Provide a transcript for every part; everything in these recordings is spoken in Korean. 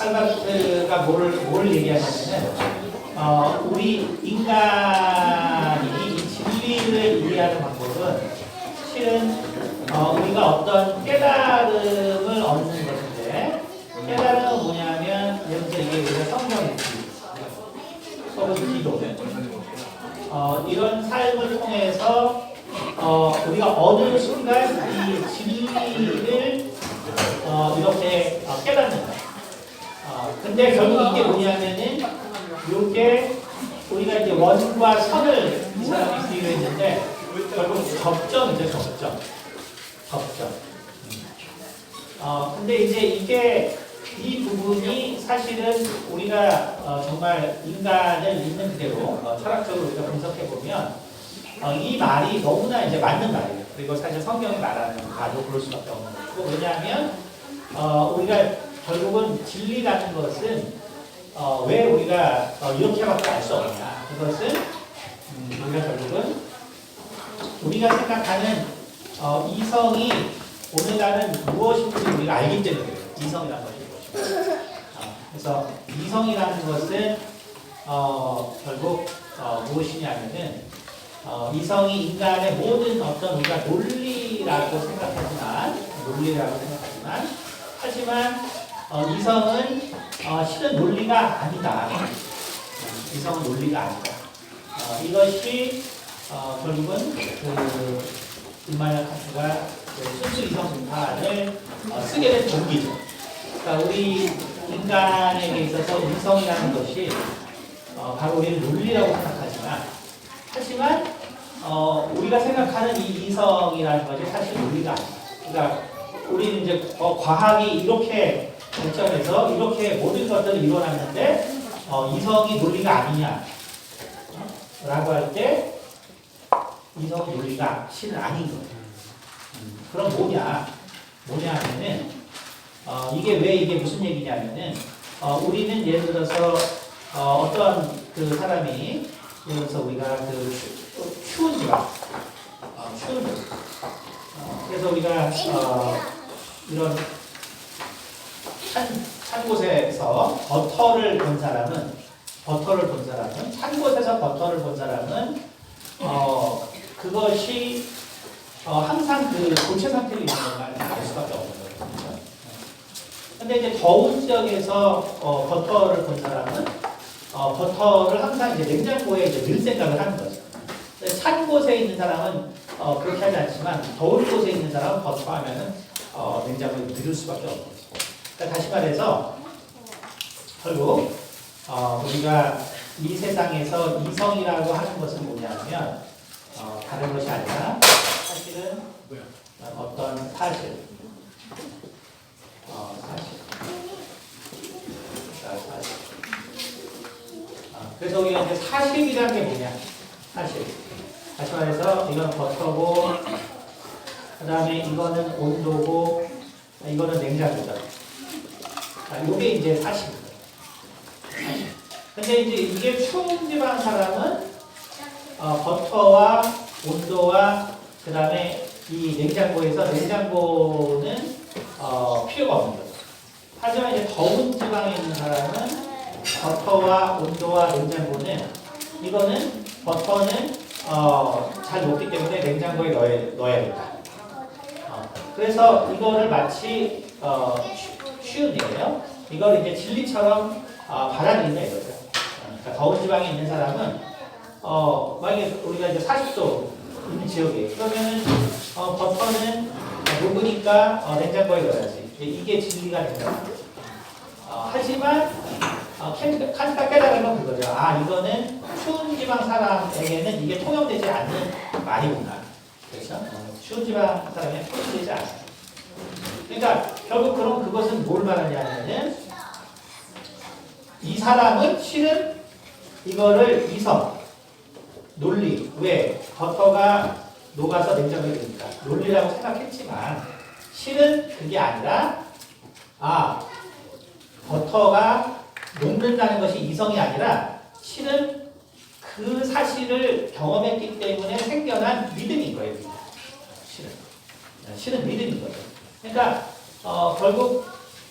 칼마르크가 뭘 얘기하냐면은 우리 인간이 이 진리를 이해하는 방법은 실은 우리가 어떤 깨달음을 얻는 것인데 깨달음은 뭐냐면 예를 들어 이게 우리가 성경의 서로 기도 이런 삶을 통해서 우리가 어느 순간 이 진리를 이렇게 깨닫는 거예요. 근데 결국 이게 뭐냐면은 이게 우리가 이제 원과 선을 이 사람이 비교했는데 결국 접점이죠, 접점. 근데 이제 이게 이 부분이 사실은 우리가 정말 인간을 있는 그대로 철학적으로 우리가 분석해 보면 이 말이 너무나 이제 맞는 말이에요. 그리고 사실 성경이 말하는 말도 그럴 수밖에 없는 거고 왜냐하면 우리가 결국은 진리라는 것은 왜 우리가 이렇게밖에 알 수 없냐? 이것은 우리가 결국은 우리가 생각하는 이성이 오늘날은 무엇인지 우리가 알기 때문에 그래요. 이성이라는 것이 무엇인가. 그래서 이성이라는 것은 결국 무엇이냐면은 이성이 인간의 모든 어떤 우리가 논리라고 생각하지만 하지만 이성은 실은 논리가 아니다. 이성은 논리가 아니다. 이것이 결국은 그 임마누엘 칸트가 순수 이성 분파를 쓰게 된 동기죠. 그러니까 우리 인간에게 있어서 이성이라는 것이 바로 우리는 논리라고 생각하지만 하지만 우리가 생각하는 이 이성이라는 것이 사실 논리가 아니다. 그러니까 우리는 이제 과학이 이렇게 발전해서 이렇게 모든 것들이 일어났는데 이성이 논리가 아니냐 라고 할 때 이성은 논리가 실은 아닌 거예요. 그럼 뭐냐 하면은 이게 왜 이게 무슨 얘기냐면은 우리는 예를 들어서 어떤 그 사람이 예를 들어서 우리가 그 추운 지방 그래서 우리가 이런 찬 곳에서 버터를 본 사람은 찬 곳에서 버터를 본 사람은 그것이 항상 그 고체 상태로 있는 것만 알 수밖에 없는 거예요. 근데 이제 더운 지역에서 버터를 본 사람은 버터를 항상 이제 냉장고에 이제 넣을 생각을 하는 거죠. 찬 곳에 있는 사람은 그렇게 하지 않지만 더운 곳에 있는 사람은 버터 하면은 냉장고에 넣을 수밖에 없는 거죠. 그러니까 다시 말해서 결국 우리가 이 세상에서 이성이라고 하는 것은 뭐냐면 다른 것이 아니라 사실은 어떤 사실. 그래서 우리가 이제 사실이라는 게 뭐냐? 사실. 다시 말해서 이건 버터고, 그 다음에 이거는 온도고, 이거는 냉장고다. 이게 이제 사실입니다. 근데 이제 이게 추운 지방 사람은 버터와 온도와 그 다음에 이 냉장고는 필요가 없는 거죠. 하지만 이제 더운 지방에 있는 사람은 버터와 온도와 냉장고는 이거는 버터는 잘 녹기 때문에 냉장고에 넣어야 된다. 그래서 이거를 마치 쉬운 얘기예요. 이걸 이제 진리처럼 받아들인다 이거죠. 그러니까 더운 지방에 있는 사람은 만약에 우리가 이제 40도 있는 지역에 그러면은 버터는 녹으니까 냉장고에 넣어야지. 이게 진리가 된다. 하지만 칸트가 깨달은 건 그거죠. 이거는 추운 지방 사람에게는 이게 통용되지 않는 말이구나. 그렇죠? 추운 지방 사람에게 통용되지 않아요. 그러니까 결국 그럼 그것은 뭘 말하냐면은 이 사람은 실은 이거를 이성, 논리, 왜? 버터가 녹아서 냉장고에 들으니까 논리라고 생각했지만 실은 그게 아니라 버터가 녹는다는 것이 이성이 아니라 실은 그 사실을 경험했기 때문에 생겨난 믿음인 거예요. 실은 믿음인 거죠. 그러니까 결국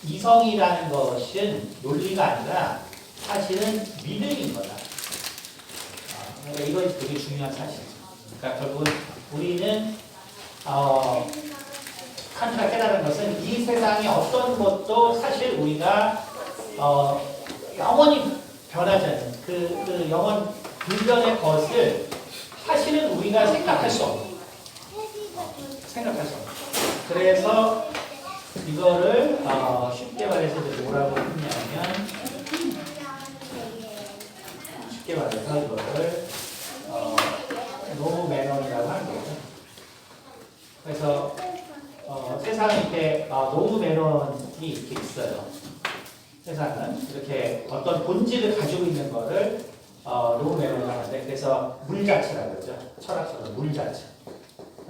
이성이라는 것은 논리가 아니라 사실은 믿음인 거다. 그러니까 이건 되게 중요한 사실이죠. 그러니까 결국은 우리는 칸트가 깨달은 것은 이 세상의 어떤 것도 사실 우리가 영원히 변하지 않는 그 영원 불변의 것을 사실은 우리가 생각할 수 없는. 그래서 이거를 쉽게 말해서 뭐라고 했냐면 쉽게 말해서 이거를 노무매너이라고 하는 거죠. 그래서 세상에 이렇게 노무매너이 이렇게 있어요. 세상은 이렇게 어떤 본질을 가지고 있는 거를 노무매너라고 하는데, 그래서 물 자체라고 그러죠. 철학적으로 물 자체.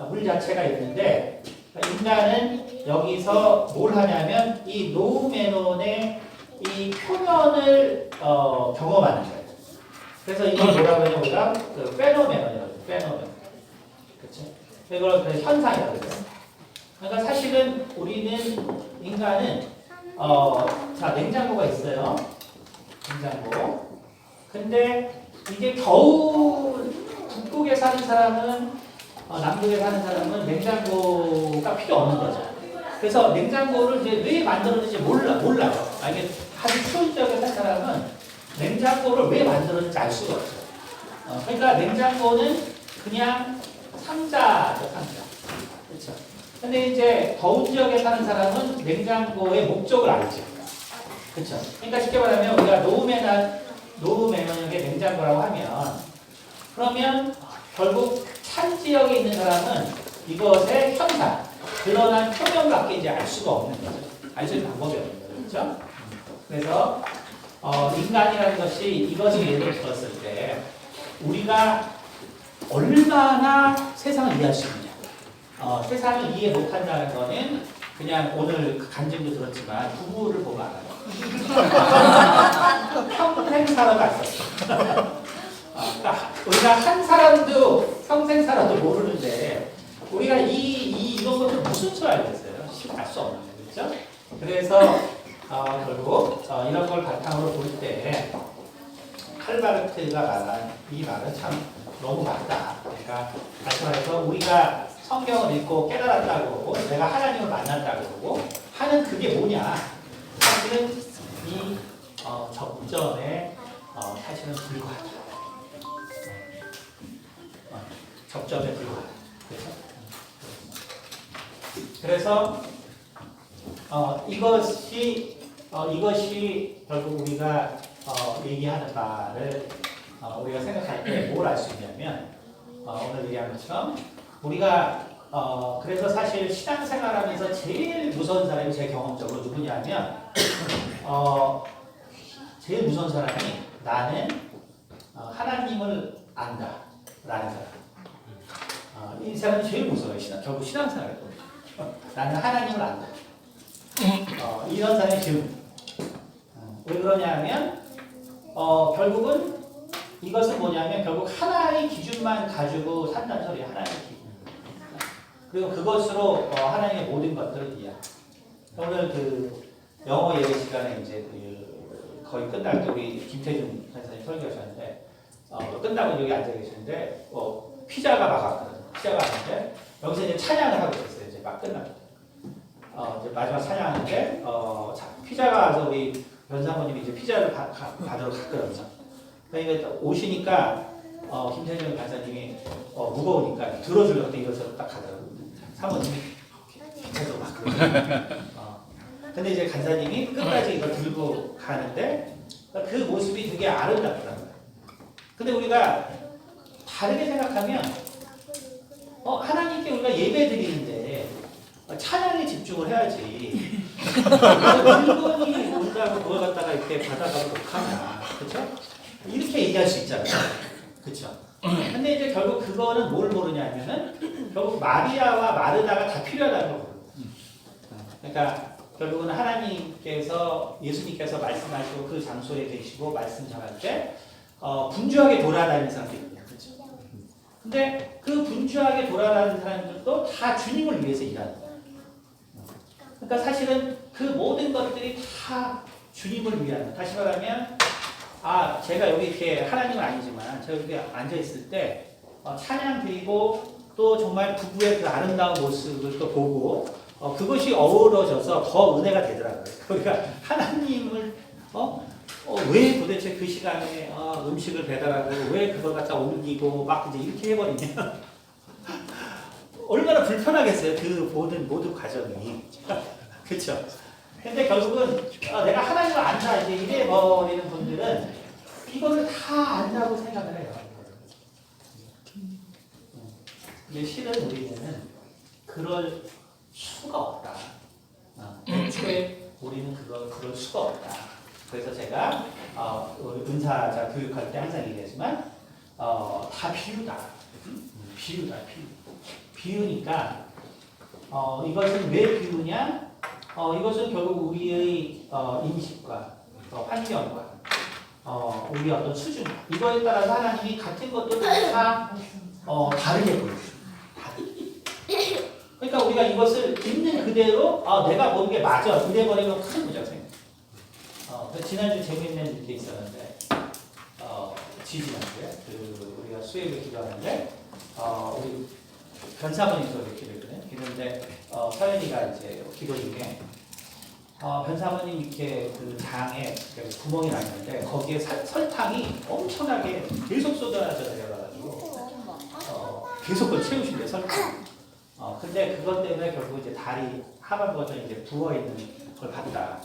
물 자체가 있는데 인간은 여기서 뭘 하냐면 이 노우메논의 이 표면을 경험하는 거예요. 그래서 이걸 뭐라고 하냐면 우리가 그 페노메논이라고 해요. 페노메논. 그렇죠? 이걸 그 현상이라고 해요. 그러니까 사실은 우리는 인간은 자, 냉장고가 있어요. 냉장고. 근데 이게 겨우 북극에 사는 사람은 남극에 사는 사람은 냉장고가 필요 없는 거죠. 그래서 냉장고를 이제 왜 만들었는지 몰라요. 만약에 아주 추운 지역에 산 사람은 냉장고를 왜 만들었는지 알 수가 없어요. 그러니까 냉장고는 그냥 상자죠, 상자. 그렇죠. 근데 이제 더운 지역에 사는 사람은 냉장고의 목적을 알죠. 그렇죠. 그러니까 쉽게 말하면 우리가 노후매너의 냉장고라고 하면, 그러면 결국 찬 지역에 있는 사람은 이것의 현상, 드러난 표면밖에 이제 알 수가 없는 거죠. 알 수 있는 방법이 없는 거죠. 그렇죠? 그래서 인간이라는 것이 이것을 예를 들었을 때 우리가 얼마나 세상을 이해할 수 있느냐. 세상을 이해 못한다는 거는 그냥 오늘 그 간증도 들었지만 부부를 보면 알아요. 평생 살아도 안 썼어. 그러니까 우리가 한 사람도 평생 살아도 모르는데 우리가 이런 것들 무슨 줄 알겠어요? 알 수 없는 거죠. 그래서 결국 이런 걸 바탕으로 볼 때 칼바르트가 말한 이 말은 참 너무 맞다. 그러니까 다시 말해서 우리가 성경을 읽고 깨달았다고 그러고 내가 하나님을 만났다고 그러고 하는 그게 뭐냐? 사실은 이 접점에 사실은 불과하다. 접점에 불과하다. 그래서 이것이 결국 우리가 얘기하는 바를 우리가 생각할 때 뭘 알 수 있냐면 오늘 얘기한 것처럼 우리가 그래서 사실 신앙생활하면서 제일 무서운 사람이 제 경험적으로 누구냐면 제일 무서운 사람이 나는 하나님을 안다 라는 사람. 이 사람이 제일 무서워요. 결국 신앙생활을 나는 하나님을 안다. 이런 사람이 제일 왜 그러냐면 결국은 이것은 뭐냐면 결국 하나의 기준만 가지고 산다는 소리예요. 하나의 기준. 그리고 그것으로 하나님의 모든 것들을 이해한다. 오늘 그 영어 예배 시간에 이제 거의 끝날 때 우리 김태준 선생님 설교하셨는데 끝나고 여기 앉아 계시는데 피자가 막 왔거든요. 피자가 왔는데 여기서 이제 찬양을 하고 있었어요. 이제 막 끝날 때. 이제 마지막 찬양하는데 피자가 와서 우리 변사모님이 이제 피자를 받으러 갔거든요. 그러니까 오시니까 김태준 간사님이 무거우니까 들어주려고 일어서 딱 가더라고요. 사모님이 괜찮다고 막 그러고. 근데 이제 간사님이 끝까지 이걸 들고 가는데 그 모습이 되게 아름답더라고요. 근데 우리가 다르게 생각하면 하나님께 우리가 예배 드리는데 찬양에 집중을 해야지. 물건이 온다고 그걸 갖다가 이렇게 받아가고 독하냐. 그렇죠? 이렇게 얘기할 수 있잖아요. 그렇죠? 근데 이제 결국 그거는 뭘 모르냐면은 결국 마리아와 마르다가 다 필요하다는 걸 모르는 거예요. 그러니까 결국은 하나님께서 예수님께서 말씀하시고 그 장소에 계시고 말씀 전할 때 분주하게 돌아다니는 사람들이 있거든요. 그렇죠? 근데 그 분주하게 돌아다니는 사람들도 다 주님을 위해서 일하는 거예요. 그러니까 사실은 그 모든 것들이 다 주님을 위한, 다시 말하면 제가 여기 이렇게 하나님은 아니지만 제가 여기 앉아 있을 때 찬양 드리고 또 정말 부부의 그 아름다운 모습을 또 보고 그것이 어우러져서 더 은혜가 되더라고요. 그러니까 하나님을 왜 도대체 그 시간에 음식을 배달하고 왜 그걸 갖다 옮기고 막 이제 이렇게 해버리면 얼마나 불편하겠어요. 그 모든 과정이. 그렇죠. 근데 결국은 내가 하나님을 안다 이제 이래 버리는 분들은 이거를 다 안다고 생각을 해요. 근데 실은 우리는 그럴 수가 없다. 애초에 우리는 그럴 수가 없다. 그래서 제가 은사자 교육할 때 항상 얘기하지만 다 비유다. 비유다. 비유니까 이것은 왜 비유냐? 이것은 결국 우리의 인식과 환경과 우리의 어떤 수준 이거에 따라서 하나님이 같은 것들을 다 다르게 보여줍니다. 그러니까 우리가 이것을 있는 그대로 내가 보는 게 맞아 이래버리면 큰 문제가 생겨요. 지난주 재미있는 게 있었는데 지지난주에 우리가 수요일에 기도하는데 우리 변사모님도 이렇게 기도했는데 서연이가 이제 기도 중에 변사모님 이렇게 그 장에 구멍이 나 있는데 거기에 설탕이 엄청나게 계속 쏟아져 내려가지고 계속 그걸 채우신대 설탕. 근데 그것 때문에 결국 이제 다리 하반부가 좀 이제 부어 있는 걸 봤다.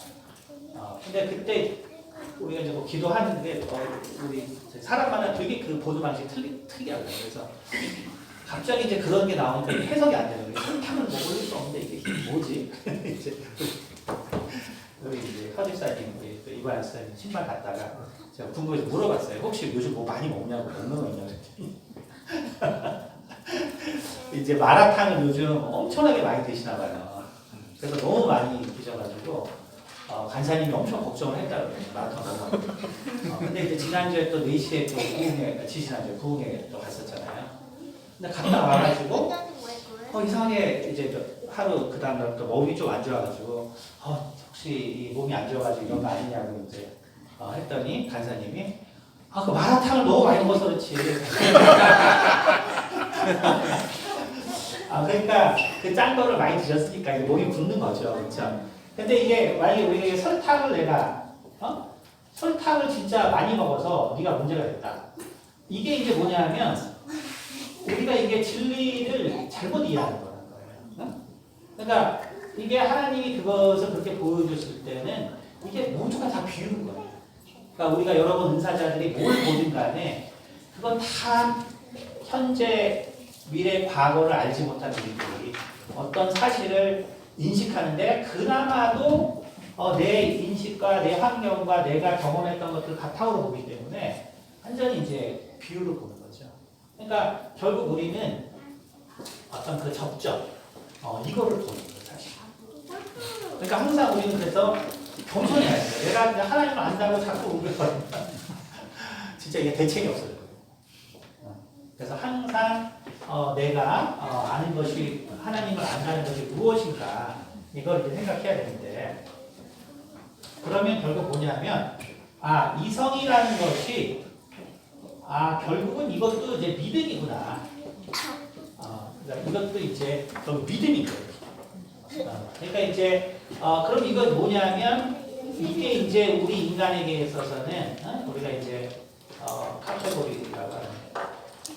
근데 그때 우리가 이제 뭐 기도하는데 우리 사람마다 되게 그 보도 방식이 특이하고요. 그래서 갑자기 이제 그런 게 나오니까 해석이 안 되는 거예요. 설탕을 뭐 올릴 수 없는데 이게 뭐지? 이제 우리 이제 허집사님, 우리 이관현 사님 신발 갖다가 제가 궁금해서 물어봤어요. 혹시 요즘 뭐 많이 먹냐고 먹는 거 있냐고. 이제 마라탕을 요즘 엄청나게 많이 드시나 봐요. 그래서 너무 많이 드셔가지고 간사님이 엄청 걱정을 했다고 그래요. 마라탕 먹으면. 근데 이제 지난주에 또 4시에 또 부흥회, 지난주에 부흥회 또 갔었잖아요. 근데 갔다 와가지고 이상하게 이제 하루 그 다음날 또 몸이 좀 안 좋아가지고 혹시 이 몸이 안 좋아가지고 이런 거 아니냐고 이제 했더니 간사님이 그 마라탕을 너무 많이 먹어서 그렇지. 그러니까 그 짠 거를 많이 드셨으니까 이제 몸이 붓는 거죠, 그렇죠? 근데 이게 만약에 우리가 설탕을 내가 설탕을 진짜 많이 먹어서 네가 문제가 됐다. 이게 이제 뭐냐면 우리가 이게 진리를 잘못 이해하는 거라는 거예요. 그러니까 이게 하나님이 그것을 그렇게 보여줬을 때는 이게 모두가 다 비우는 거예요. 그러니까 우리가 여러분 은사자들이 뭘 보든 간에 그건 다 현재 미래, 과거를 알지 못한 우리들이 어떤 사실을 인식하는데 그나마도 내 인식과 내 환경과 내가 경험했던 것들 바탕으로 보기 때문에 완전히 이제 비유를 보는 거죠. 그러니까 결국 우리는 어떤 그 접점, 이거를 보는 거예요, 사실. 그러니까 항상 우리는 그래서 겸손해야 돼요. 내가 이제 하나님을 안다고 자꾸 우겨버리면 진짜 이게 대책이 없어요. 그래서 항상 내가 아는 것이 하나님을 안다는 것이 무엇인가 이걸 이제 생각해야 되는데 그러면 결국 뭐냐면 이성이라는 것이 결국은 이것도 이제 믿음이구나. 그러니까 이것도 이제 결국 믿음인 거예요. 그러니까 이제 그럼 이건 뭐냐면 이게 이제 우리 인간에게 있어서는 우리가 이제 카테고리라고 하는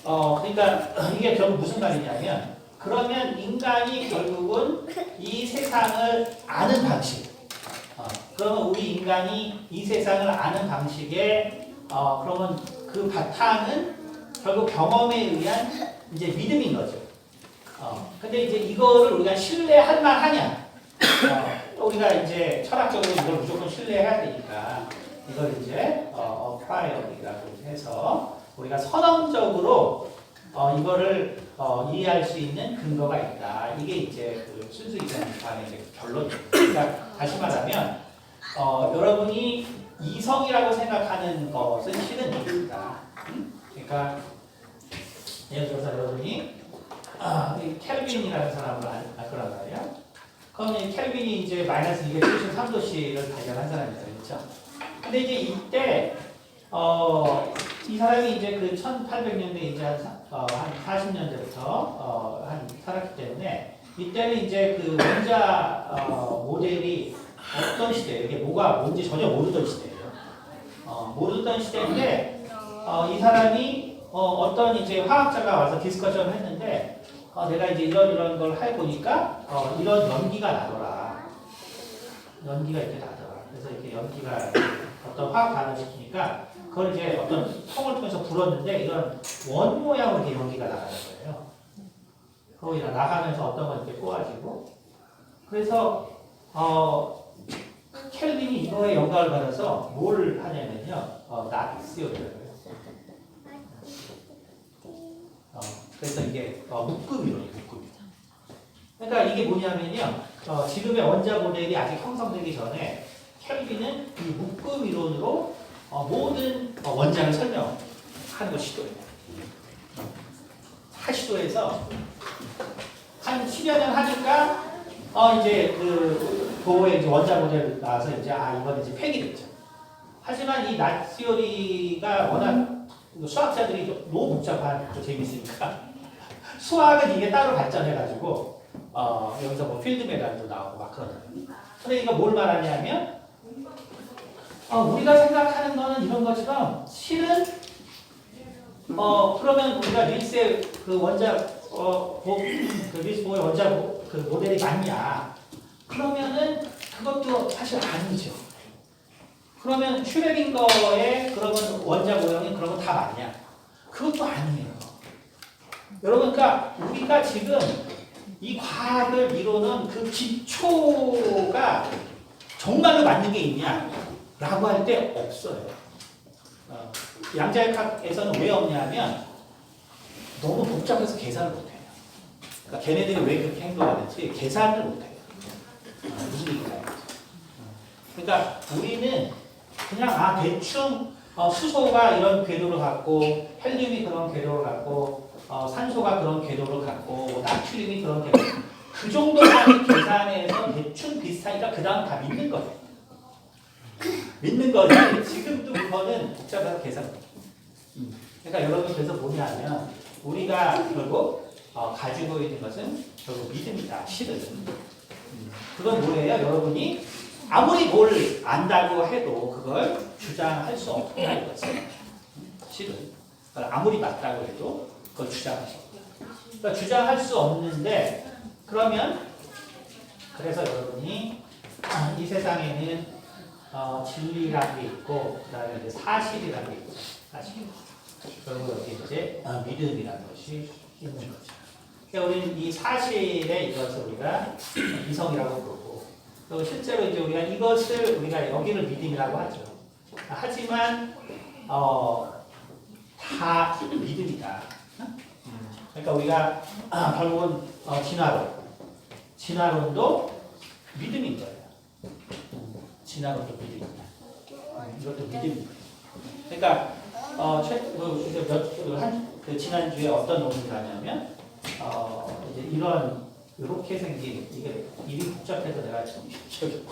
그러니까 이게 결국 무슨 말이냐면 그러면 인간이 결국은 이 세상을 아는 방식 그러면 우리 인간이 이 세상을 아는 방식에 그러면 그 바탕은 결국 경험에 의한 이제 믿음인 거죠. 근데 이제 이거를 우리가 신뢰할 만하냐? 우리가 이제 철학적으로 이걸 무조건 신뢰해야 되니까 이걸 이제 apply이라고 해서 우리가 선언적으로 이거를 이해할 수 있는 근거가 있다. 이게 이제 그 순수이성관의 이제 결론이에요. 그러니까 다시 말하면 여러분이 이성이라고 생각하는 것은 실은 이익이다. 그러니까 예를 들어서 여러분이 켈빈이라는 사람을 알 거란 말이야. 그럼 이 켈빈이 이제 마이너스 273도씨를 발견한 사람이죠. 그렇죠? 근데 이제 이때 이 사람이 이제 그 1800년대 이제 한 40년대부터 한 살았기 때문에 이때는 이제 그 원자 모델이 어떤 시대예요? 이게 뭐가 뭔지 전혀 모르던 시대예요. 모르던 시대인데 이 사람이 어떤 이제 화학자가 와서 디스커션을 했는데 내가 이제 이런 걸 해보니까 이런 연기가 나더라. 연기가 이렇게 나더라. 그래서 이렇게 연기가 어떤 화학 반응을 시키니까 그걸 이제 어떤 통을 통해서 불었는데 이런 원 모양으로 이렇게 연기가 나가는 거예요. 거기 나가면서 어떤 건 이렇게 꼬아지고 그래서 켈빈이 이거에 영감을 받아서 뭘 하냐면요. 나트시오를 그래서 이게 묶음이로요. 묶음. 그러니까 이게 뭐냐면요. 지금의 원자 모델이 아직 형성되기 전에 켈빈은 이 묶음 이론으로 모든 원자를 설명하는 걸 시도해요. 시도해서 한 10여 년 하니까 이제 그 도어에 이제 원자 모델 나와서 이제 이건 이제 폐기됐죠. 하지만 이 나트시오리가 워낙 수학자들이 너무 복잡한 재밌으니까 수학은 이게 따로 발전해가지고 여기서 뭐 필드 메달도 나오고 막 그러잖아요. 근데 이거 뭘 말하냐면 우리가 생각하는 거는 이런 것처럼 실은 그러면 우리가 릴스의 그 원자 그 릴스 보의 원자 그 모델이 맞냐? 그러면은 그것도 사실 아니죠. 그러면 슈레딩거의 그러면 원자 모형이 그러면 다 맞냐? 그것도 아니에요. 여러분, 그러니까 우리가 지금 이 과학을 이루는 그 기초가 정말로 맞는 게 있냐? 라고 할 때 없어요. 양자역학에서는 왜 없냐면 너무 복잡해서 계산을 못해요. 그러니까 걔네들이 왜 그렇게 행동하는지 계산을 못해요. 무슨 얘기인지 알겠죠? 그러니까 우리는 그냥 대충 수소가 이런 궤도를 갖고 헬륨이 그런 궤도를 갖고 산소가 그런 궤도를 갖고 나트륨이 그런 궤도 그 정도만 계산해서 대충 비슷하니까 그 다음 다 믿는 거예요. 믿는 거지 지금도 그거는 복잡해서 계산 못해요. 그러니까 여러분 그래서 뭐냐면 우리가 결국 가지고 있는 것은 결국 믿음이다. 실은 그건 뭐예요? 여러분이 아무리 뭘 안다고 해도 그걸 주장할 수 없다는 거죠. 실은 아무리 맞다고 해도 그걸 주장할 수 없다. 그러니까 주장할 수 없는데 그러면 그래서 여러분이 이 세상에는 진리라는 게 있고 그다음에 이제 사실이라는 게 있죠. 사실. 그리고 여기 이제 믿음이라는 것이 있는 거죠. 그러니까 우리는 이 사실의 이것을 우리가 이성이라고 부르고 또 실제로 이제 우리가 이것을 우리가 여기를 믿음이라고 하죠. 하지만 다 믿음이다. 그러니까 우리가 결국은 진화론도 믿음인 거예요. 진화론도 믿음이다. 이것도 믿음인 거예요. 그러니까 지난주에 어떤 논문을 하냐면 이제 이렇게 생긴 이게 일이 복잡해서 내가 지금 기억이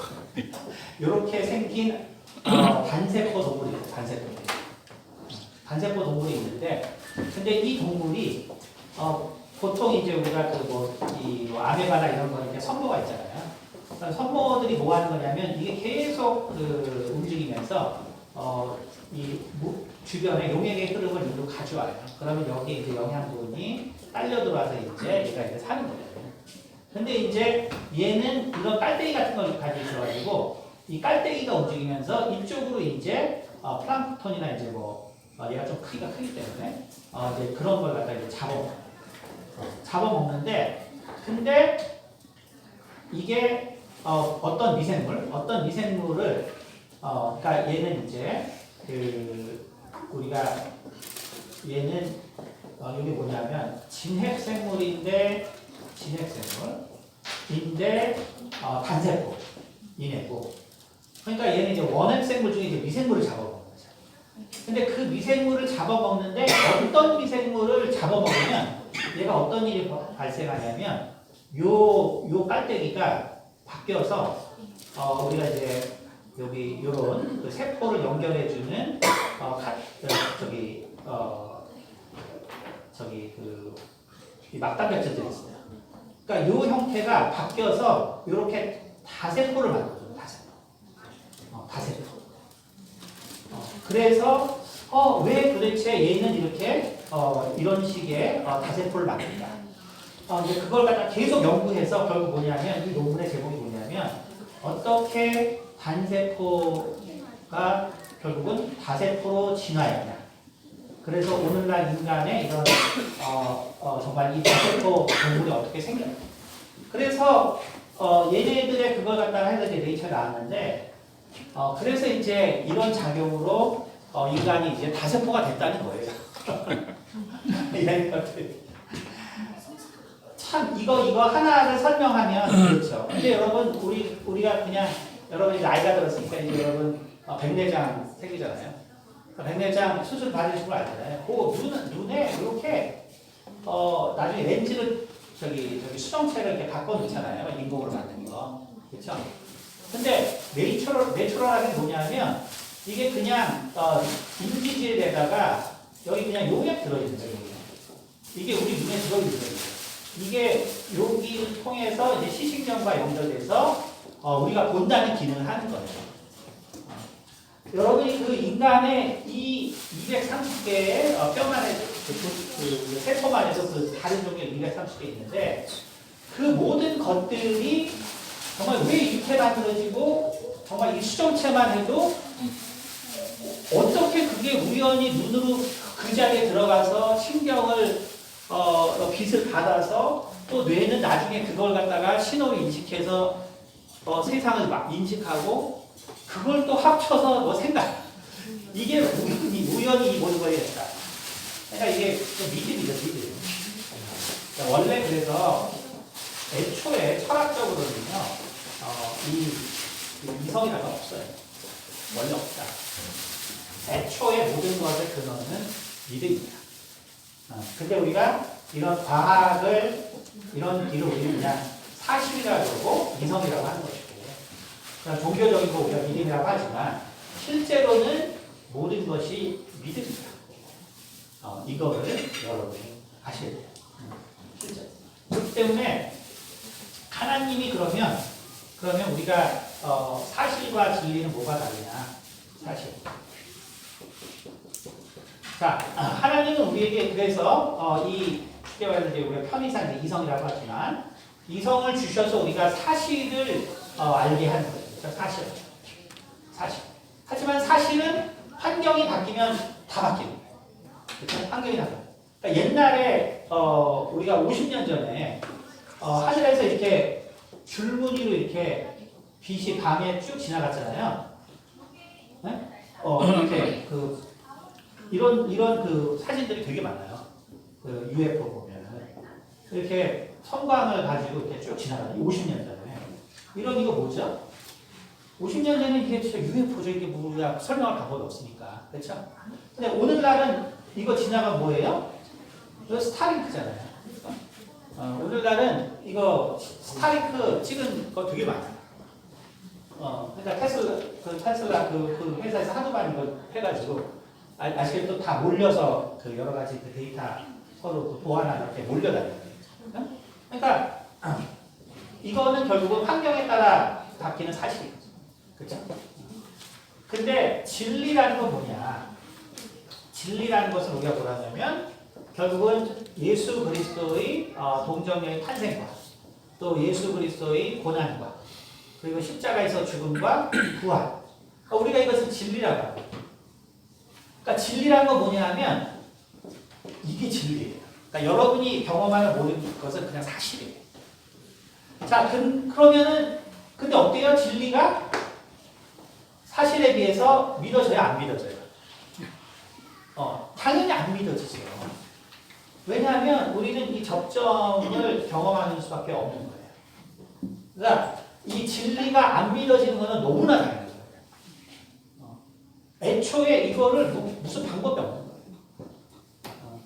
이렇게 생긴 단세포 동물이 있어요. 단세포 동물이 있는데 근데 이 동물이 보통 이제 우리가 이 아메바나 이런 거 이렇게 선모가 있잖아요. 선모들이 뭐 하는 거냐면 이게 계속 움직이면서 이 주변에 용액의 흐름을 일로 가져와요. 그러면 여기 이제 영양분이 딸려 들어와서 이제 얘가 이제 사는 거예요. 근데 이제 얘는 이런 깔때기 같은 걸 가지고 있어가지고 이 깔때기가 움직이면서 이쪽으로 이제 플랑크톤이나 이제 얘가 좀 크기가 크기 때문에 이제 그런 걸 갖다 이제 잡아먹는데 근데 이게 어떤 미생물을 그러니까 얘는 이제 우리가 얘는 이게 뭐냐면 진핵생물인데 단세포 이내고 그러니까 얘는 이제 원핵생물 중에 이제 미생물을 잡아먹는 거죠. 근데 그 미생물을 잡아먹는데 어떤 미생물을 잡아먹으면 얘가 어떤 일이 발생하냐면 요 깔때기가 바뀌어서 우리가 이제 여기 이런 그 세포를 연결해주는 이 막단백질들이 있어요. 그러니까 이 형태가 바뀌어서 이렇게 다세포를 만들어줘요. 다세포. 그래서 왜 도대체 얘는 이렇게 이런 식의 다세포를 만든다. 이제 그걸 갖다 계속 연구해서 결국 뭐냐면 이 논문의 제목이 뭐냐면 어떻게 단세포가 결국은 다세포로 진화했냐. 그래서 오늘날 인간의 이런 정말 이 다세포 동물이 어떻게 생겼냐. 그래서 얘네들의 그걸 갖다가 해서 이제 네이처에 나왔는데 그래서 이제 이런 작용으로 인간이 이제 다세포가 됐다는 거예요. 이런 것들. 참 이거 하나를 설명하면 그렇죠. 근데 여러분 우리가 그냥 여러분이 나이가 들었으니까 이제 여러분 백내장 생기잖아요. 백내장 수술 받으신 거 알잖아요. 그 눈에 이렇게 나중에 렌즈를 저기 수정체를 이렇게 바꿔 놓잖아요. 인공으로 만든 거. 그렇죠? 근데 내추럴하게 뭐냐면 이게 그냥 인지질에다가 여기 그냥 용액 들어있는 거예요. 이게 우리 눈에 들어있는 거예요. 이게 여기를 통해서 이제 시신경과 연결돼서 우리가 본다는 기능을 하는 거예요. 여러분이 그 인간의 이 230개의 뼈만에 그 세포만에서 그 다른 종류의 230개 있는데 그 모든 것들이 정말 왜 이렇게 만들어지고 정말 이 수정체만 해도 어떻게 그게 우연히 눈으로 그 자리에 들어가서 신경을 빛을 받아서 또 뇌는 나중에 그걸 갖다가 신호를 인식해서 세상을 막 인식하고 그걸 또 합쳐서 생각 이게 우연히 모든 거에 됐다. 그러니까 이게 믿음이죠, 믿음. 그러니까 원래 그래서 애초에 철학적으로는요 이성이라는 건 없어요. 원래 없다. 애초에 모든 것의 근원은 믿음입니다. 근데 우리가 이런 과학을 이런 길을 우리는 그냥 사실이라고 그러고 이성이라고 하는 것이고 그냥 종교적인 거 우리가 믿음이라고 하지만 실제로는 모든 것이 믿음입니다. 이거를 여러분이 아셔야 돼요. 실제. 그렇기 때문에 하나님이 그러면 우리가 사실과 진리는 뭐가 다르냐? 사실. 자, 하나님은 우리에게 그래서 쉽게 말해서 이제 우리가 편의상 이성이라고 하지만 이성을 주셔서 우리가 사실을 알게 하는 거예요. 그렇죠? 사실. 하지만 사실은 환경이 바뀌면 다 바뀌는 거예요. 그렇죠? 환경이 바뀌어요. 그러니까 옛날에 우리가 50년 전에 하늘에서 이렇게 줄무늬로 이렇게 빛이 밤에 쭉 지나갔잖아요. 네? 이렇게 이런 그 사진들이 되게 많아요. 그 UFO 보면은 이렇게 성광을 가지고 이렇게 쭉 지나가요. 50년 전에 이거 뭐죠? 50년 전에 이게 진짜 UFO죠. 이게 우리가 설명할 방법이 없으니까 그렇죠? 근데 오늘날은 이거 지나가 뭐예요? 이거 스타링크잖아요. 오늘날은 이거 스타링크 찍은 거 되게 많아요. 그러니까 테슬라 그 회사에서 하도만 이걸 해가지고 아시겠죠? 또 다 몰려서 그 여러 가지 그 데이터 서로 보완하는 이렇게 몰려다니는 거예요. 그러니까 이거는 결국은 환경에 따라 바뀌는 사실이에요. 그렇죠? 근데 진리라는 건 뭐냐? 진리라는 것을 우리가 뭐라냐면 결국은 예수 그리스도의 동정녀의 탄생과 또 예수 그리스도의 고난과 그리고 십자가에서 죽음과 부활. 그러니까 우리가 이것을 진리라고 합니다. 그러니까 진리라는 건 뭐냐면 이게 진리예요. 그러니까 여러분이 경험하는 모든 것은 그냥 사실이에요. 자, 그러면은 근데 어때요? 진리가 사실에 비해서 믿어져요? 안 믿어져요? 당연히 안 믿어지죠. 왜냐하면 우리는 이 접점을 경험하는 수밖에 없는 거예요. 그러니까 이 진리가 안 믿어지는 것은 너무나 당연한 거예요. 애초에 이거를 무슨 방법이 없는 거예요.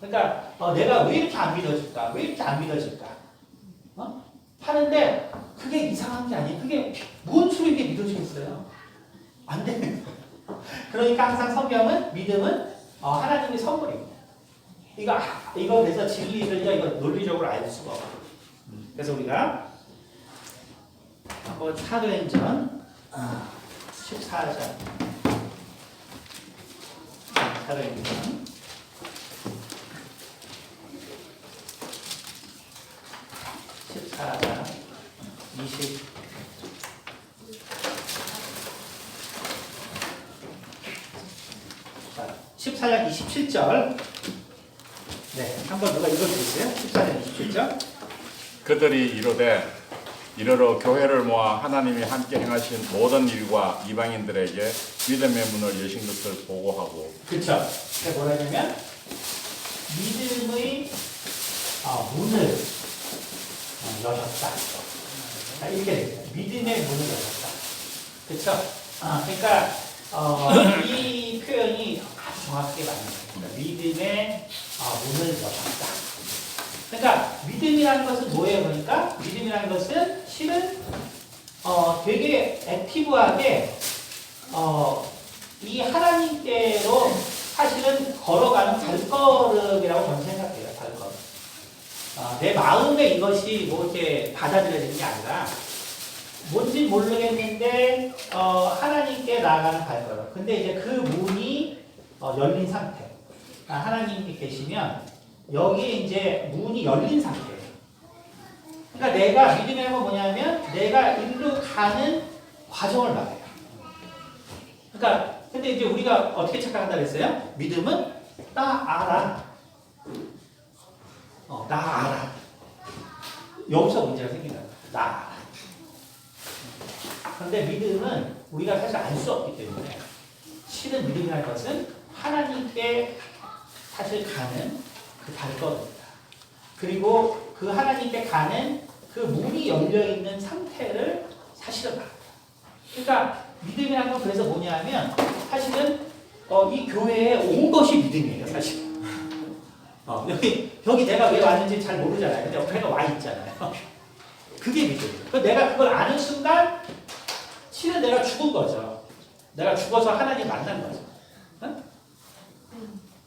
그러니까 내가 왜 이렇게 안 믿어질까? 왜 이렇게 안 믿어질까? 하는데 그게 이상한 게 아니에요. 그게 뭔 소리게 믿어지겠어요? 안 됩니다. 그러니까 항상 성경은 믿음은 하나님의 선물입니다. 이거 그래서 진리를요, 이거 논리적으로 알 수가 없어요. 그래서 우리가 한번 사도행전 14장 사도행전 14장 14장 27절. 네, 한번 누가 읽어주세요. 14장 27절. 그들이 이르되 이르러 교회를 모아 하나님이 함께 행하신 모든 일과 이방인들에게 믿음의 문을 여신 것을 보고하고. 그렇죠. 그게 뭐라 하냐면 믿음의 문을 여셨다. 이렇게 됩니다. 믿음의 문을 여셨다. 그렇죠. 그러니까 이 표현이 아주 정확하게 맞는 거예요. 믿음의 문을 여셨다. 그러니까 믿음이라는 것은 뭐예요? 그러니까 믿음이라는 것은 실은 되게 액티브하게 이 하나님께로 사실은 걸어가는 발걸음이라고 저는 생각해요. 발걸음. 내 마음에 이것이 뭐 이렇게 받아들여지는 게 아니라 뭔지 모르겠는데 하나님께 나아가는 발걸음. 근데 이제 그 문이 열린 상태. 하나님이 계시면 여기에 이제 문이 열린 상태예요. 그러니까 내가 믿음이라는 건 뭐냐면 내가 일로 가는 과정을 말해요. 그러니까 근데 이제 우리가 어떻게 착각한다 그랬어요? 믿음은 나 알아. 나 알아. 여기서 문제가 생긴다. 나 알아. 그런데 믿음은 우리가 사실 알 수 없기 때문에 실은 믿음이라는 것은 하나님께 사실 가는 그 발걸음입니다. 그리고 그 하나님께 가는 그 문이 열려있는 상태를 사실은 말합니다. 그러니까 믿음이라는 건 그래서 뭐냐면 사실은 이 교회에 온 것이 믿음이에요. 사실. 여기 내가 왜 왔는지 잘 모르잖아요. 근데 옆에가 와 있잖아요. 그게 믿음이에요. 내가 그걸 아는 순간 실은 내가 죽은 거죠. 내가 죽어서 하나님 만난 거죠. 응?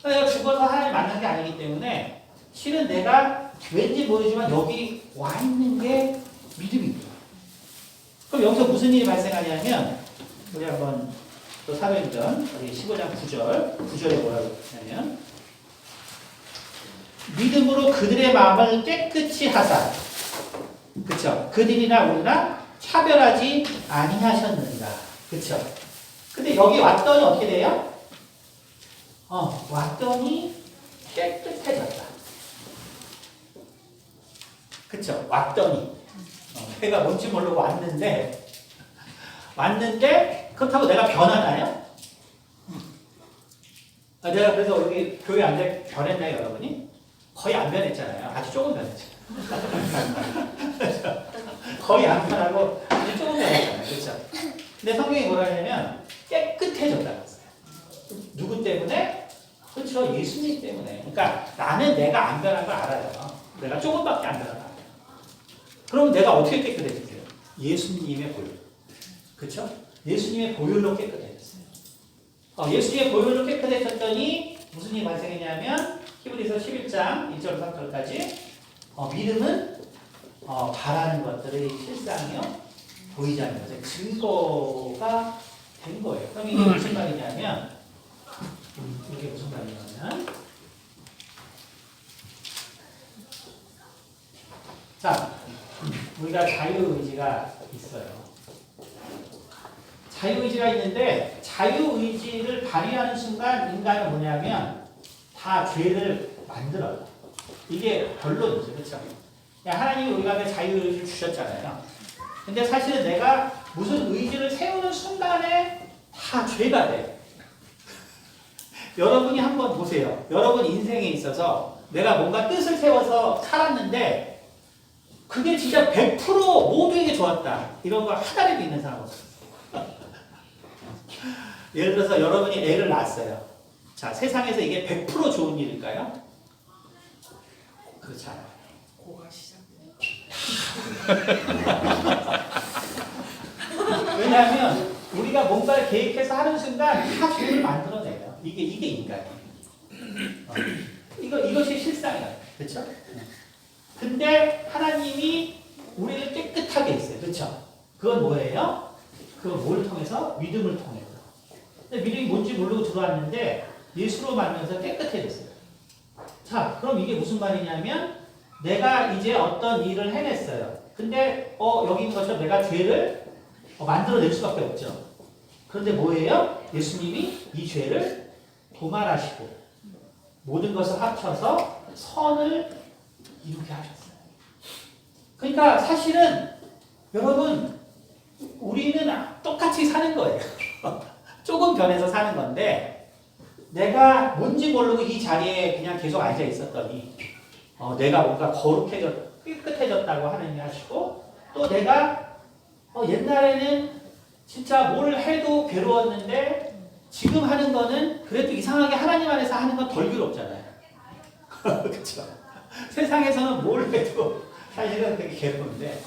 내가 죽어서 하나님 만난 게 아니기 때문에 실은 내가 왠지 모르지만 여기 와 있는 게 믿음입니다. 그럼 여기서 무슨 일이 발생하냐면 우리 한번 또 사도행전 15장 9절에 뭐라고 했냐면 믿음으로 그들의 마음을 깨끗이 하사 그쵸? 그들이나 우리나 차별하지 아니하셨느니라. 그쵸? 근데 여기 왔더니 어떻게 돼요? 왔더니 깨끗해졌다. 그쵸? 왔더니. 내가 뭔지 모르고 왔는데, 그렇다고 내가 변하나요? 내가 그래서 여기 교회 앉아 변했나요, 여러분이? 거의 안 변했잖아요. 아주 조금 변했죠. 거의 안 변하고 아주 조금 변했잖아요. 그렇죠? 근데 성경이 뭐라 하냐면 깨끗해졌다고 했어요. 누구 때문에? 그렇죠. 예수님 때문에. 그러니까 나는 내가 안 변한 걸 알아요. 내가 조금밖에 안 변한 걸 알아요. 그럼 내가 어떻게 깨끗해졌어요? 예수님의 보혈. 그렇죠? 예수님의 보혈로 깨끗해졌어요. 예수님의 보혈로 깨끗해졌더니 무슨 일이 발생했냐면 히브리서 11장 1절 3절까지 믿음은 바라는 것들의 실상이요 보이지 않는 것의 증거가 된 거예요. 그럼 이게 무슨 말이냐면 이게 무슨 말이냐면 자 우리가 자유의지가 있어요. 자유의지가 있는데 자유의지를 발휘하는 순간 인간은 뭐냐면 다 죄를 만들어요. 이게 결론이죠. 그렇죠? 하나님이 우리가 자유의지를 주셨잖아요. 근데 사실은 내가 무슨 의지를 세우는 순간에 다 죄가 돼요. 여러분이 한번 보세요. 여러분 인생에 있어서 내가 뭔가 뜻을 세워서 살았는데 그게 진짜 100% 모두에게 좋았다. 이런 거 하나라도 있는 사람 없어요. 예를 들어서 여러분이 애를 낳았어요. 자, 세상에서 이게 100% 좋은 일일까요? 그렇지 않아요. 고가 시작돼요. 왜냐하면 우리가 뭔가를 계획해서 하는 순간 다 주문을 만들어내요. 이게 인간이에요. 이것이 실상이에요. 그렇죠? 근데 하나님이 우리를 깨끗하게 했어요. 그렇죠? 그건 뭐예요? 그건 뭘 통해서? 믿음을 통해서. 근데 믿음이 뭔지 모르고 들어왔는데 예수로 만나서 깨끗해졌어요. 자, 그럼 이게 무슨 말이냐면 내가 이제 어떤 일을 해냈어요. 근데 여기 있는 것처럼 내가 죄를 만들어낼 수밖에 없죠. 그런데 뭐예요? 예수님이 이 죄를 도말하시고 모든 것을 합쳐서 선을 이루게 하셨어요. 그러니까 사실은 여러분 우리는 똑같이 사는 거예요. 조금 변해서 사는 건데 내가 뭔지 모르고 이 자리에 그냥 계속 앉아 있었더니 내가 뭔가 깨끗해졌다고 하느니 하시고 또 내가 옛날에는 진짜 뭘 해도 괴로웠는데 지금 하는 거는 그래도 이상하게 하나님 안에서 하는 건 덜 괴롭잖아요. 그렇죠? 세상에서는 뭘 해도 사실은 되게 괴로운데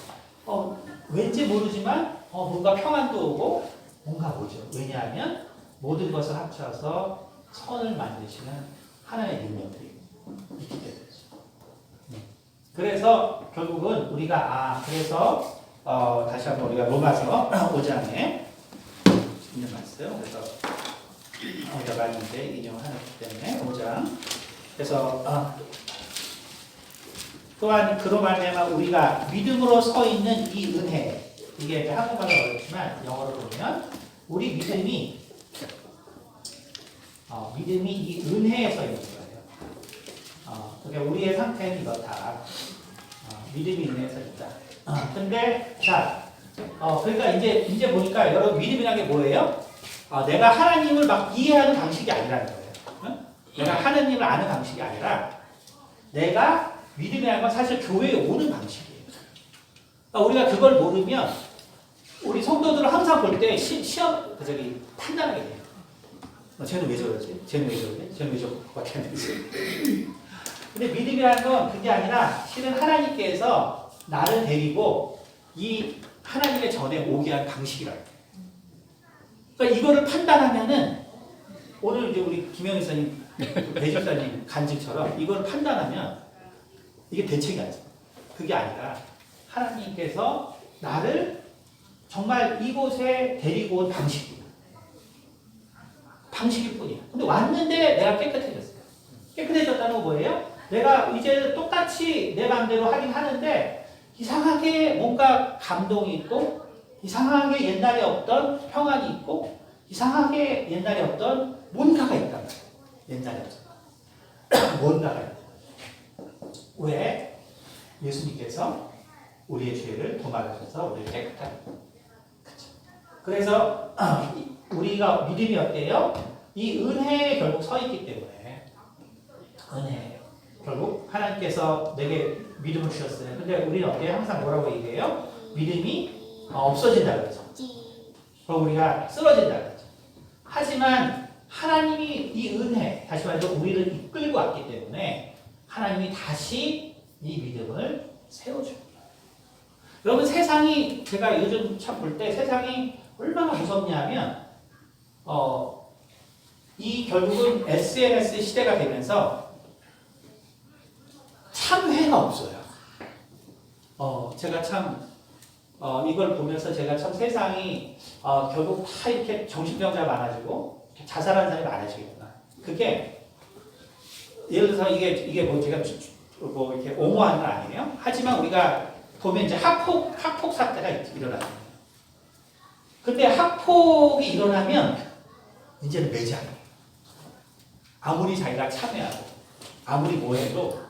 왠지 모르지만 뭔가 평안도 오고 뭔가 오죠. 왜냐하면 모든 것을 합쳐서 선을 만드시는 하나님의 능력이 있기 때문이죠. 그래서 결국은 우리가 그래서 다시 한번 우리가 로마서 5장에 있는 말씀. 그래서 여가 있는데 인용하기 때문에 5장. 그래서 또한 그로 말미암아 우리가 믿음으로 서 있는 이 은혜. 이게 이제 한국말은 어렵지만 영어로 보면 우리 믿음이 이 은혜에 서 있는 거예요. 그러니까 우리의 상태는 이렇다. 믿음이 은혜에 서 있다. 근데 자, 그러니까 이제 보니까 여러분 믿음이라는 게 뭐예요? 내가 하나님을 막 이해하는 방식이 아니라는 거예요. 응? 내가 하나님을 아는 방식이 아니라 내가 믿음이라는 건 사실 교회에 오는 방식이에요. 우리가 그걸 모르면 우리 성도들을 항상 볼 때 판단하게 돼요. 쟤는 왜 저러지? 쟤는 왜 저러지? 쟤는 왜 저밖에 안 되지? 근데 믿음이라는 건 그게 아니라 실은 하나님께서 나를 데리고 이 하나님의 전에 오게 한 방식이라고. 그러니까 이거를 판단하면은 오늘 이제 우리 김영희 선생님, 배집사님 간증처럼 이걸 판단하면 이게 대책이 아니죠. 그게 아니라 하나님께서 나를 정말 이곳에 데리고 온 방식이에요. 방식일 뿐이야. 근데 왔는데 내가 깨끗해졌어요. 깨끗해졌다는 건 뭐예요? 내가 이제 똑같이 내 마음대로 하긴 하는데 이상하게 뭔가 감동이 있고 이상하게 옛날에 없던 평안이 있고 이상하게 옛날에 없던 뭔가가 있단 말이에요. 옛날에 없던 뭔가가 있다. 왜? 예수님께서 우리의 죄를 도말하셔서 우리를 깨끗하게. 그래서 우리가 믿음이 어때요? 이 은혜에 결국 서 있기 때문에 은혜. 결국 하나님께서 내게 믿음을 주셨어요. 근데 우리는 어때요? 항상 뭐라고 얘기해요? 믿음이 없어진다 그러죠. 그럼 우리가 쓰러진다 그러죠. 하지만 하나님이 이 은혜, 다시 말해서 우리를 이끌고 왔기 때문에 하나님이 다시 이 믿음을 세워줍니다. 여러분 세상이 제가 요즘 참 볼 때 세상이 얼마나 무섭냐면 이 결국은 SNS 시대가 되면서 참회가 없어요. 제가 참 이걸 보면서 제가 참 세상이 결국 다 이렇게 정신병자 많아지고 자살하는 사람이 많아지겠구나. 그게 예를 들어서 이게 뭐 제가 뭐 이렇게 옹호하는 건 아니에요. 하지만 우리가 보면 이제 학폭 사태가 일어나요. 근데 학폭이 일어나면 이제는 매장이에요. 아무리 자기가 참여하고 아무리 뭐해도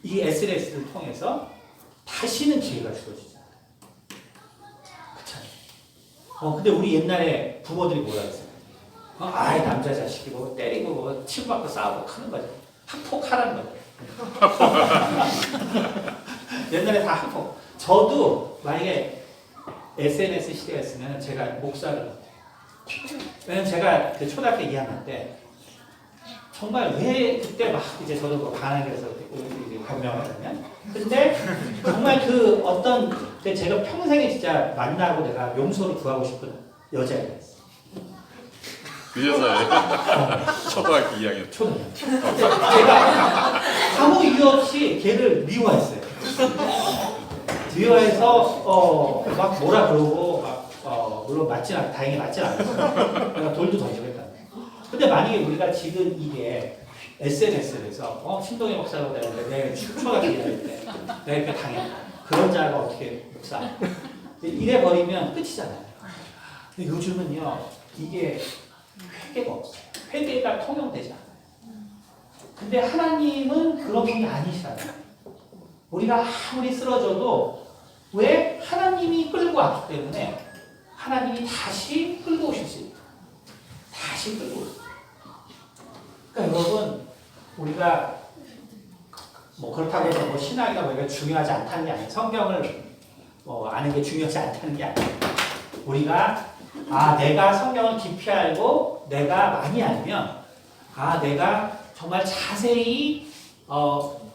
이 SNS를 통해서 다시는 기회가 주어지잖아요. 그렇잖아요. 근데 우리 옛날에 부모들이 뭐라 했어요? 아이 남자 자식이 뭐 때리고 뭐 치고받고 싸우고 하는 거죠. 학폭하라는 거죠. 옛날에 다 학폭. 저도 만약에 SNS 시대였으면 제가 목사를 못해요. 왜냐면 제가 그 초등학교 2학년 때 정말 왜 그때 막 이제 저도 뭐 반항해서 변명하냐면 근데 정말 그 어떤 근데 제가 평생에 진짜 만나고 내가 용서를 구하고 싶은 여자애가 있어. 그 여자예요. 초등학교 2학년. 초등학교. 제가 아무 이유 없이 걔를 미워했어요. 미워해서 막 뭐라 그러고 막 물론 다행히 맞진 않았어요. 내가 돌도 던지고 했다. 근데 만약에 우리가 지금 이게 SNS에서 신동희 목사라고 내가 초등학교 1학년 때 내가 이렇게 당했다. 그런 자가 어떻게 목사 이래 버리면 끝이잖아요. 근데 요즘은요 이게 회개가 없어요. 회개가 통용되지 않아요. 근데 하나님은 그런 분이 아니시잖아요. 우리가 아무리 쓰러져도 왜 하나님이 끌고 왔기 때문에 하나님이 다시 끌고 오실 수 있다. 다시 끌고 오실 수 있다. 그러니까 여러분 우리가 뭐 그렇다고 해서 뭐 신학이나 뭐 이게 중요하지 않다는 게 아니에요. 성경을 뭐 아는 게 중요하지 않다는 게 아니에요. 우리가 내가 성경을 깊이 알고 내가 많이 알면 내가 정말 자세히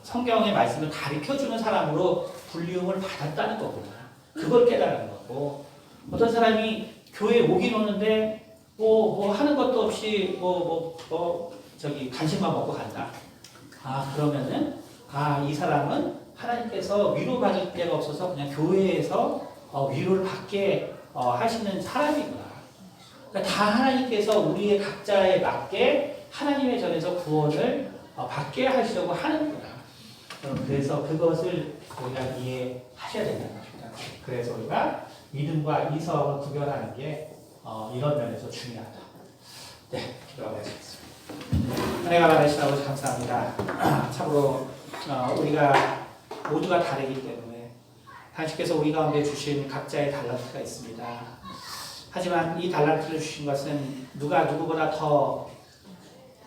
성경의 말씀을 가르쳐주는 사람으로 불리움을 받았다는 거구나. 그걸 깨달은 거고 어떤 사람이 교회에 오긴 오는데 뭐 하는 것도 없이 간식만 먹고 간다. 그러면은 이 사람은 하나님께서 위로받을 데가 없어서 그냥 교회에서 위로를 받게 하시는 사람이구나. 그러니까 다 하나님께서 우리의 각자에 맞게 하나님의 전에서 구원을 받게 하시려고 하는구나. 그래서 그것을 우리가 이해하셔야 된다는 것입니다. 그래서 우리가 믿음과 이성을 구별하는 게 이런 면에서 중요하다. 네, 기도하겠습니다. 은혜가 많으시다고 감사합니다. 참으로 우리가 모두가 다르기 때문에 당신께서 우리 가운데 주신 각자의 달란트가 있습니다. 하지만 이 달란트를 주신 것은 누가 누구보다 더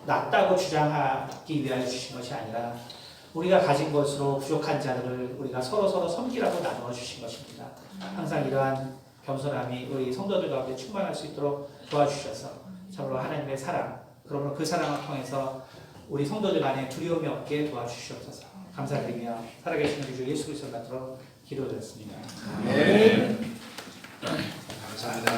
낫다고 주장하기 위하여 주신 것이 아니라 우리가 가진 것으로 부족한 자들을 우리가 서로 섬기라고 나누어 주신 것입니다. 항상 이러한 겸손함이 우리 성도들 가운데 충만할 수 있도록 도와주셔서 참으로 하나님의 사랑, 그러므로 그 사랑을 통해서 우리 성도들 간에 두려움이 없게 도와주시옵소서. 감사드리며 살아계신 우리 주 예수 그리스도 받도록 기도드렸습니다. 네. 감사합니다.